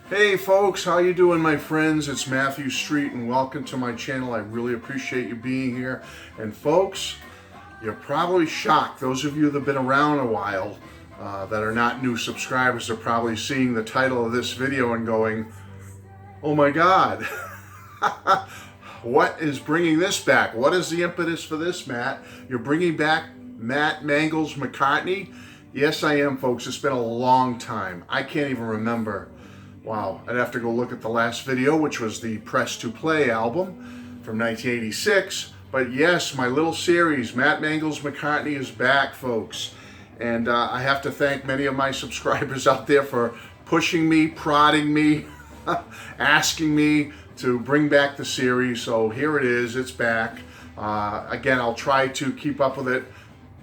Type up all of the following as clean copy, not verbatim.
Hey folks, how you doing, my friends? It's Matthew Street and welcome to my channel. I really appreciate you being here. And folks, you're probably shocked. Those of you that have been around a while that are not new subscribers are probably seeing the title of this video and going, oh my God, what is bringing this back? What is the impetus for this, Matt? You're bringing back Mangles McCartney? Yes, I am, folks. It's been a long time. I can't even remember. Wow, I'd have to go look at the last video, which was the Press to Play album from 1986. But yes, my little series, Mangles McCartney, is back, folks. And I have to thank many of my subscribers out there for pushing me, prodding me, asking me to bring back the series. So here it is, it's back. Again, I'll try to keep up with it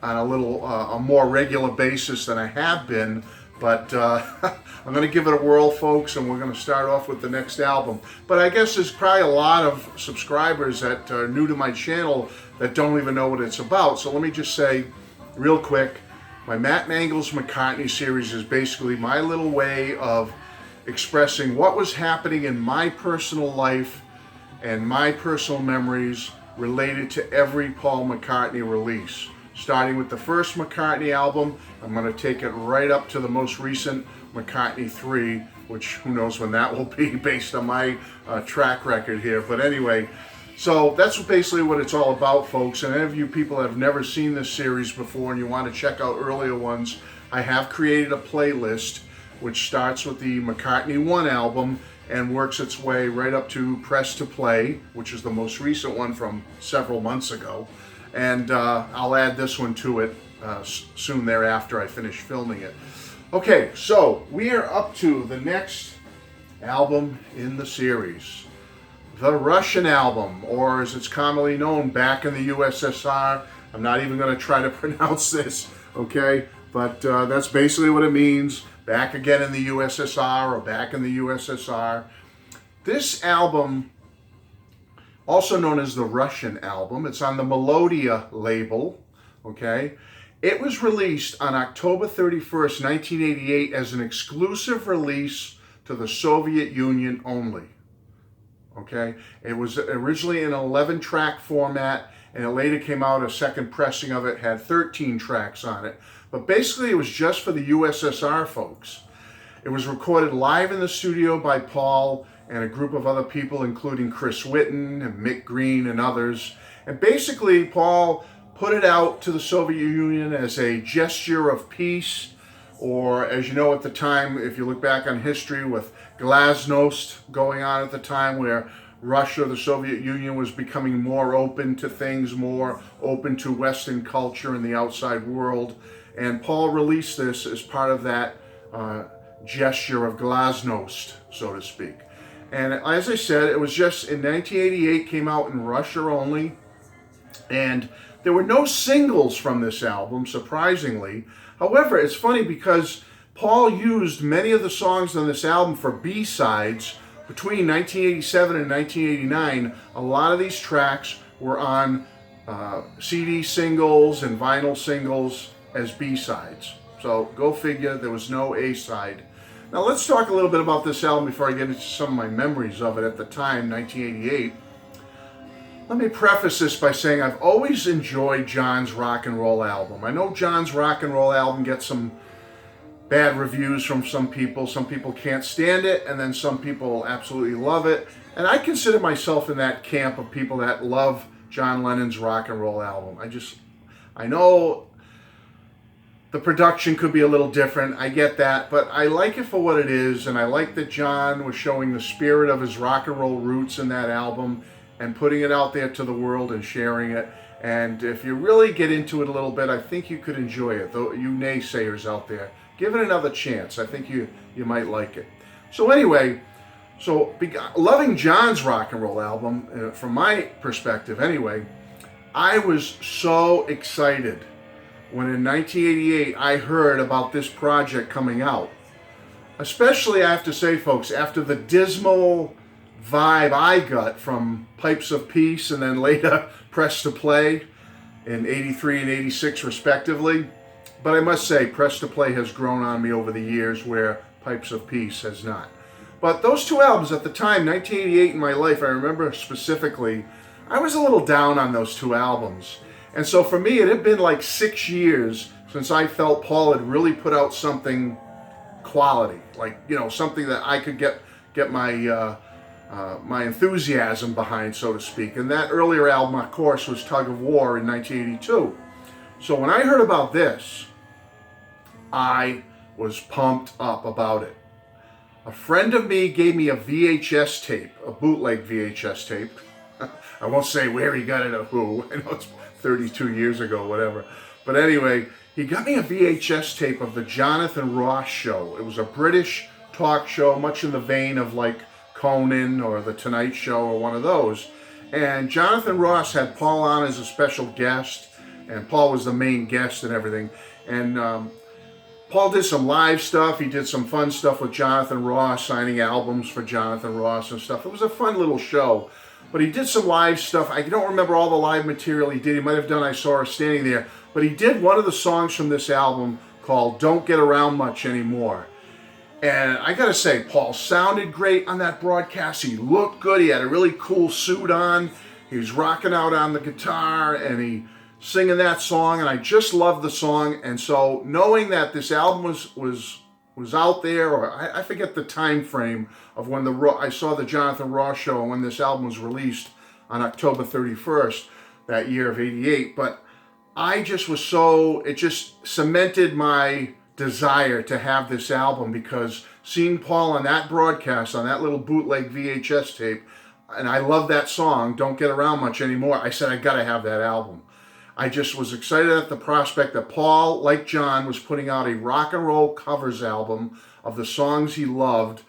on a more regular basis than I have been. But I'm going to give it a whirl, folks, and we're going to start off with the next album. But I guess there's probably a lot of subscribers that are new to my channel that don't even know what it's about. So let me just say real quick, my Mangles McCartney series is basically my little way of expressing what was happening in my personal life and my personal memories related to every Paul McCartney release. Starting with the first McCartney album, I'm going to take it right up to the most recent McCartney 3, which who knows when that will be based on my track record here. But anyway, so that's basically what it's all about, folks. And any of you people that have never seen this series before and you want to check out earlier ones, I have created a playlist which starts with the McCartney 1 album and works its way right up to Press to Play, which is the most recent one from several months ago. And I'll add this one to it soon thereafter I finish filming it. Okay, so we are up to the next album in the series. The Russian album, or as it's commonly known, Back in the USSR. I'm not even going to try to pronounce this, okay? But that's basically what it means. Back again in the USSR, or Back in the USSR. This album, also known as the Russian album. It's on the Melodia label, okay? It was released on October 31st, 1988 as an exclusive release to the Soviet Union only, okay? It was originally in an 11-track format, and it later came out, a second pressing of it had 13 tracks on it. But basically it was just for the USSR, folks. It was recorded live in the studio by Paul and a group of other people, including Chris Whitten and Mick Green and others. And basically, Paul put it out to the Soviet Union as a gesture of peace, or as you know at the time, if you look back on history with glasnost going on at the time, where Russia, the Soviet Union, was becoming more open to things, more open to Western culture and the outside world. And Paul released this as part of that gesture of glasnost, so to speak. And as I said, it was just in 1988, came out in Russia only. And there were no singles from this album, surprisingly. However, it's funny because Paul used many of the songs on this album for B-sides. Between 1987 and 1989, a lot of these tracks were on CD singles and vinyl singles as B-sides. So go figure, there was no A-side. Now let's talk a little bit about this album before I get into some of my memories of it at the time, 1988. Let me preface this by saying I've always enjoyed John's rock and roll album. I know John's rock and roll album gets some bad reviews from some people. Some people can't stand it, and then some people absolutely love it. And I consider myself in that camp of people that love John Lennon's rock and roll album. I know the production could be a little different, I get that, but I like it for what it is, and I like that John was showing the spirit of his rock and roll roots in that album and putting it out there to the world and sharing it. And if you really get into it a little bit, I think you could enjoy it. Though you naysayers out there, give it another chance. I think you might like it. So anyway, loving John's rock and roll album, from my perspective anyway, I was so excited when in 1988 I heard about this project coming out. Especially, I have to say, folks, after the dismal vibe I got from Pipes of Peace and then later Press to Play in 83 and 86 respectively. But I must say, Press to Play has grown on me over the years where Pipes of Peace has not. But those two albums at the time, 1988 in my life, I remember specifically, I was a little down on those two albums. And so for me, it had been like 6 years since I felt Paul had really put out something quality, like, you know, something that I could get my my enthusiasm behind, so to speak. And that earlier album, of course, was Tug of War in 1982. So when I heard about this, I was pumped up about it. A friend of me gave me a VHS tape, a bootleg VHS tape. I won't say where he got it or who. I know it's 32 years ago, whatever. But anyway, he got me a VHS tape of the Jonathan Ross Show. It was a British talk show, much in the vein of like Conan or The Tonight Show or one of those. And Jonathan Ross had Paul on as a special guest, and Paul was the main guest and everything. And Paul did some live stuff. He did some fun stuff with Jonathan Ross, signing albums for Jonathan Ross and stuff. It was a fun little show. But he did some live stuff. I don't remember all the live material he did. He might have done I Saw Her Standing There. But he did one of the songs from this album called Don't Get Around Much Anymore. And I gotta say, Paul sounded great on that broadcast. He looked good. He had a really cool suit on. He was rocking out on the guitar and he singing that song. And I just loved the song. And so knowing that this album was out there, or I forget the time frame of when I saw the Jonathan Ross Show and when this album was released on October 31st that year of 88. But I just was it just cemented my desire to have this album, because seeing Paul on that broadcast, on that little bootleg VHS tape, and I love that song, Don't Get Around Much Anymore, I said I gotta have that album. I just was excited at the prospect that Paul, like John, was putting out a rock and roll covers album of the songs he loved,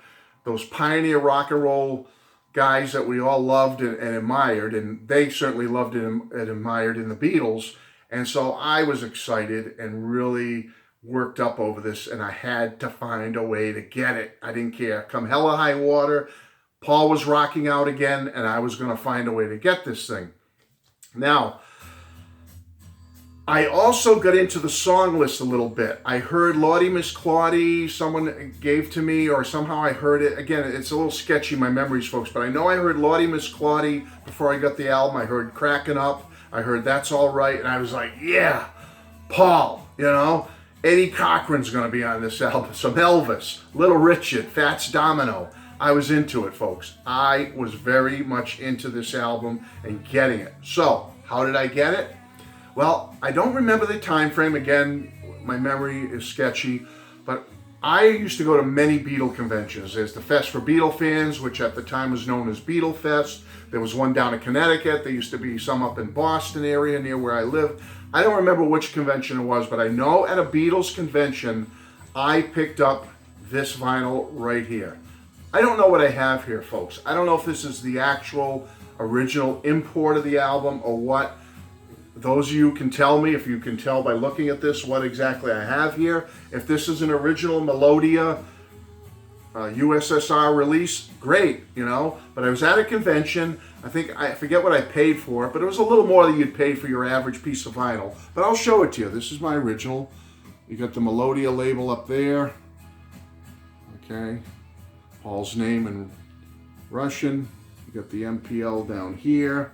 those pioneer rock and roll guys that we all loved and admired, and they certainly loved and admired in the Beatles. And so I was excited and really worked up over this, and I had to find a way to get it. I didn't care. Come hell or high water, Paul was rocking out again, and I was going to find a way to get this thing. Now, I also got into the song list a little bit. I heard Lordy Miss Claudie, someone gave to me, or somehow I heard it. Again, it's a little sketchy, my memories, folks, but I know I heard Lordy Miss Claudie before I got the album. I heard Crackin' Up. I heard That's All Right, and I was like, yeah, Paul, you know. Eddie Cochran's going to be on this album. Some Elvis, Little Richard, Fats Domino. I was into it, folks. I was very much into this album and getting it. So, how did I get it? Well, I don't remember the time frame. Again, my memory is sketchy, but I used to go to many Beatle conventions. There's the Fest for Beatle fans, which at the time was known as Beatle Fest. There was one down in Connecticut. There used to be some up in Boston area near where I live. I don't remember which convention it was, but I know at a Beatles convention, I picked up this vinyl right here. I don't know what I have here, folks. I don't know if this is the actual original import of the album or what. Those of you can tell me, if you can tell by looking at this, what exactly I have here. If this is an original Melodia USSR release, great, you know. But I was at a convention. I forget what I paid for it, but it was a little more than you'd pay for your average piece of vinyl. But I'll show it to you. This is my original. You got the Melodia label up there. Okay. Paul's name in Russian. You got the MPL down here.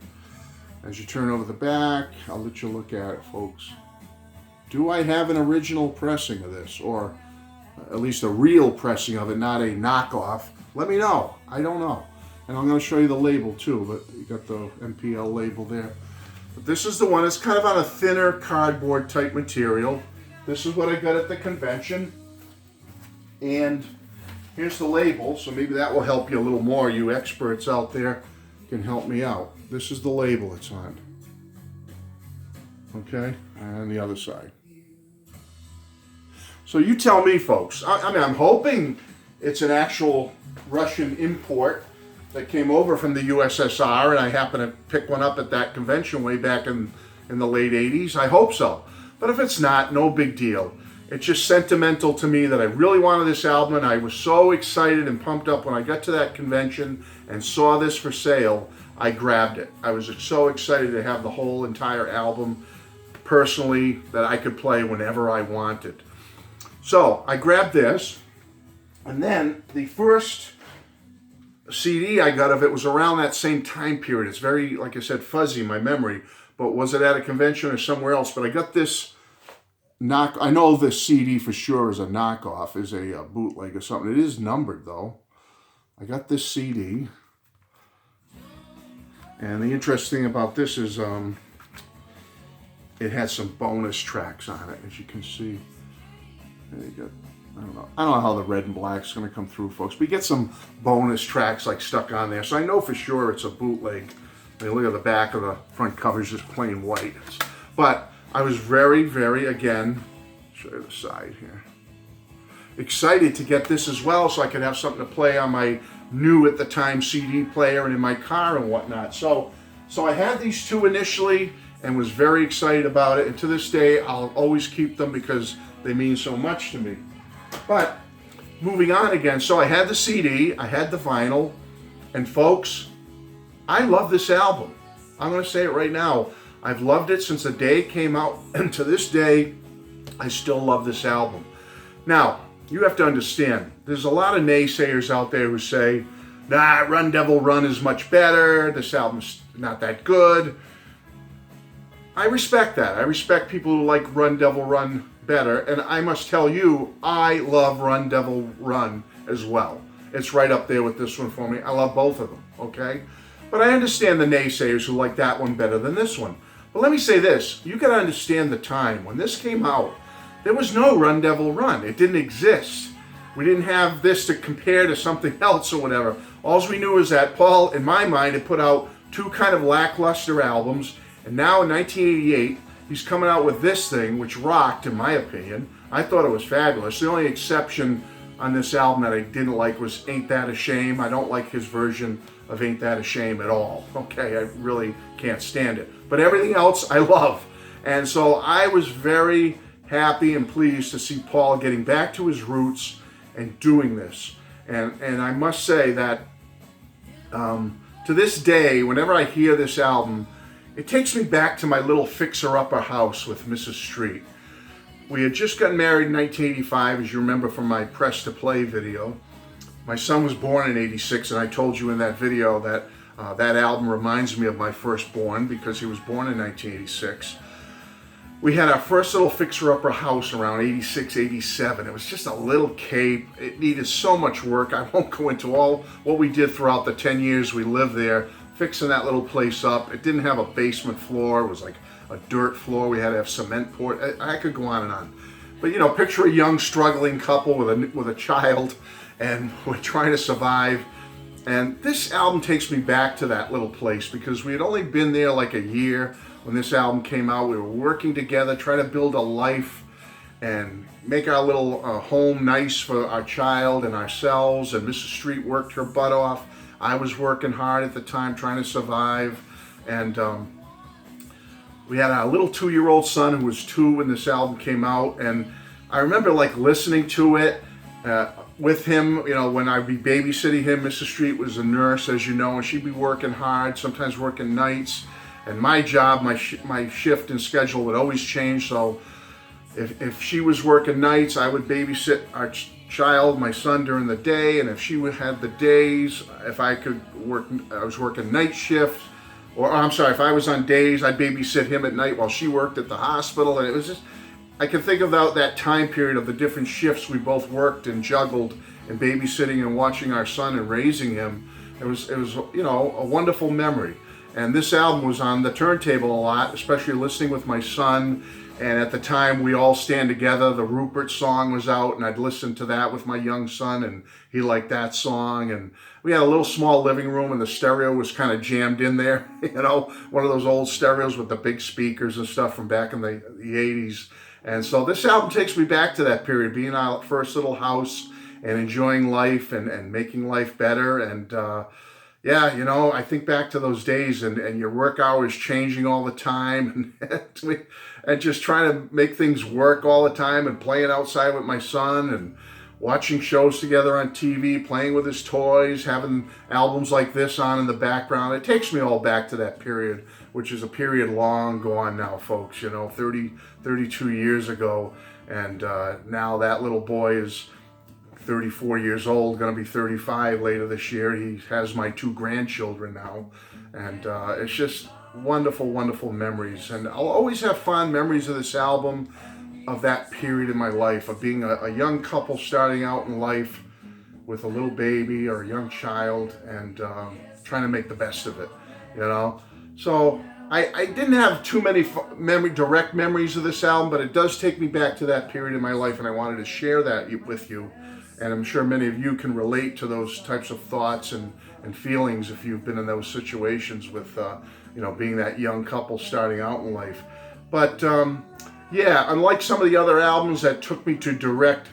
As you turn over the back, I'll let you look at it, folks. Do I have an original pressing of this, or at least a real pressing of it, not a knockoff? Let me know. I don't know. And I'm going to show you the label too, but you got the MPL label there. But this is the one. It's kind of on a thinner cardboard type material. This is what I got at the convention. And here's the label, so maybe that will help you a little more. You experts out there can help me out. This is the label it's on. Okay, and the other side. So you tell me, folks. I mean, I'm hoping it's an actual Russian import that came over from the USSR, and I happened to pick one up at that convention way back in the late 80s. I hope so. But if it's not, no big deal. It's just sentimental to me that I really wanted this album, and I was so excited and pumped up when I got to that convention and saw this for sale. I grabbed it. I was so excited to have the whole entire album personally that I could play whenever I wanted. So I grabbed this, and then the first CD I got of it was around that same time period. It's very, like I said, fuzzy, my memory. But was it at a convention or somewhere else? But I got this I know this CD for sure is a knockoff, is a bootleg or something. It is numbered, though. I got this CD. And the interesting thing about this is it has some bonus tracks on it, as you can see. There you go. I don't know how the red and black's going to come through, folks. But you get some bonus tracks like stuck on there. So I know for sure it's a bootleg. I mean, look at the back of the front cover is just plain white. But I was very, very, again, show you the side here, excited to get this as well so I could have something to play on my new at the time CD player and in my car and whatnot. So I had these two initially and was very excited about it. And to this day, I'll always keep them because they mean so much to me. But moving on again, so I had the CD, I had the vinyl, and folks, I love this album. I'm going to say it right now. I've loved it since the day it came out, and to this day, I still love this album. Now, you have to understand, there's a lot of naysayers out there who say, nah, Run Devil Run is much better, this album's not that good. I respect that. I respect people who like Run Devil Run better, and I must tell you, I love Run Devil Run as well. It's right up there with this one for me. I love both of them, okay? But I understand the naysayers who like that one better than this one. But let me say this, you gotta understand the time. When this came out, there was no Run Devil Run. It didn't exist. We didn't have this to compare to something else or whatever. All we knew is that Paul, in my mind, had put out two kind of lackluster albums, and now in 1988, he's coming out with this thing, which rocked, in my opinion. I thought it was fabulous. The only exception on this album that I didn't like was Ain't That a Shame. I don't like his version of Ain't That a Shame at all. Okay, I really can't stand it. But everything else I love. And so I was very happy and pleased to see Paul getting back to his roots and doing this. And I must say that to this day, whenever I hear this album, it takes me back to my little fixer-upper house with Mrs. Street. We had just gotten married in 1985, as you remember from my Press to Play video. My son was born in 86, and I told you in that video that that album reminds me of my firstborn because he was born in 1986. We had our first little fixer-upper house around 86, 87. It was just a little cape. It needed so much work. I won't go into all what we did throughout the 10 years we lived there, fixing that little place up. It didn't have a basement floor. It was like a dirt floor. We had to have cement poured. I could go on and on. But you know, picture a young struggling couple with a child, and we're trying to survive. And this album takes me back to that little place because we had only been there like a year when this album came out. We were working together, trying to build a life and make our little home nice for our child and ourselves. And Mrs. Street worked her butt off. I was working hard at the time, trying to survive. And we had our little 2-year-old son who was 2 when this album came out. And I remember like listening to it with him, you know, when I'd be babysitting him. Mrs. Street was a nurse, as you know, and she'd be working hard, sometimes working nights. And my job, my shift and schedule would always change. So if she was working nights, I would babysit our child, my son, during the day. And if she had the days, if I could work, I was working night shift. Or I'm sorry, if I was on days, I'd babysit him at night while she worked at the hospital. And it was just, I can think about that time period of the different shifts we both worked and juggled and babysitting and watching our son and raising him. It was you know, a wonderful memory. And this album was on the turntable a lot, especially listening with my son. And at the time, We All Stand Together, the Rupert song was out, and I'd listen to that with my young son, and he liked that song. And we had a little small living room, and the stereo was kind of jammed in there, you know, one of those old stereos with the big speakers and stuff from back in the 80s. And so this album takes me back to that period, being in our first little house and enjoying life and making life better. And yeah, you know, I think back to those days and your work hours changing all the time and just trying to make things work all the time and playing outside with my son and watching shows together on TV, playing with his toys, having albums like this on in the background. It takes me all back to that period, which is a period long gone now, folks, you know, 32 years ago. And now that little boy is 34 years old, going to be 35 later this year. He has my 2 grandchildren now, and it's just wonderful, wonderful memories. And I'll always have fond memories of this album, of that period in my life, of being a young couple starting out in life with a little baby or a young child, and trying to make the best of it, you know. So I didn't have too many direct memories of this album, but it does take me back to that period in my life, and I wanted to share that with you. And I'm sure many of you can relate to those types of thoughts and feelings if you've been in those situations with, you know, being that young couple starting out in life. But yeah, unlike some of the other albums that took me to direct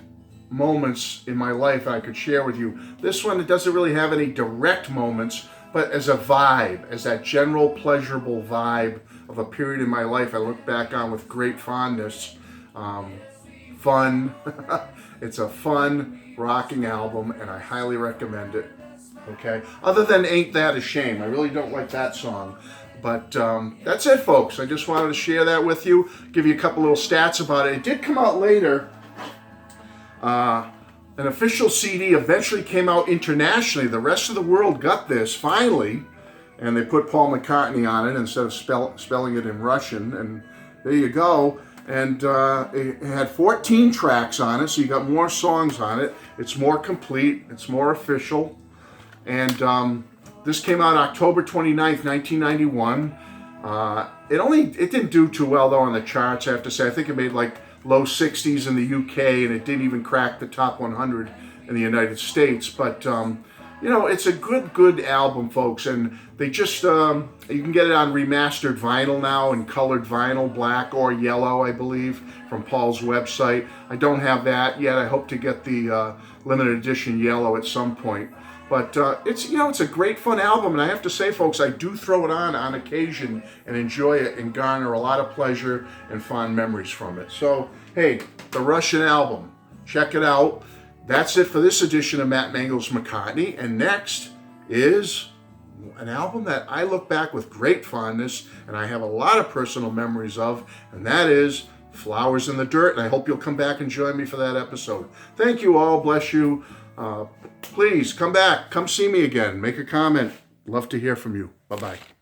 moments in my life I could share with you, this one, it doesn't really have any direct moments, but as a vibe, as that general pleasurable vibe of a period in my life I look back on with great fondness. Fun. It's a fun, rocking album, and I highly recommend it. Okay? Other than Ain't That a Shame. I really don't like that song. But that's it, folks. I just wanted to share that with you, give you a couple little stats about it. It did come out later. An official CD eventually came out internationally. The rest of the world got this, finally, and they put Paul McCartney on it instead of spelling it in Russian, and there you go. And it had 14 tracks on it, so you got more songs on it. It's more complete, it's more official, and this came out October 29th, 1991. It didn't do too well, though, on the charts, I have to say. I think it made like low 60s in the UK, and it didn't even crack the top 100 in the United States. But, you know, it's a good album, folks. And they just, you can get it on remastered vinyl now, and colored vinyl, black or yellow, I believe, from Paul's website. I don't have that yet. I hope to get the limited edition yellow at some point. But it's, you know, it's a great fun album, and I have to say, folks, I do throw it on occasion and enjoy it and garner a lot of pleasure and fond memories from it. So, hey, the Russian album, check it out. That's it for this edition of Matt Mangles McCartney, and next is an album that I look back with great fondness and I have a lot of personal memories of, and that is Flowers in the Dirt, and I hope you'll come back and join me for that episode. Thank you all. Bless you. Please come back. Come see me again. Make a comment. Love to hear from you. Bye-bye.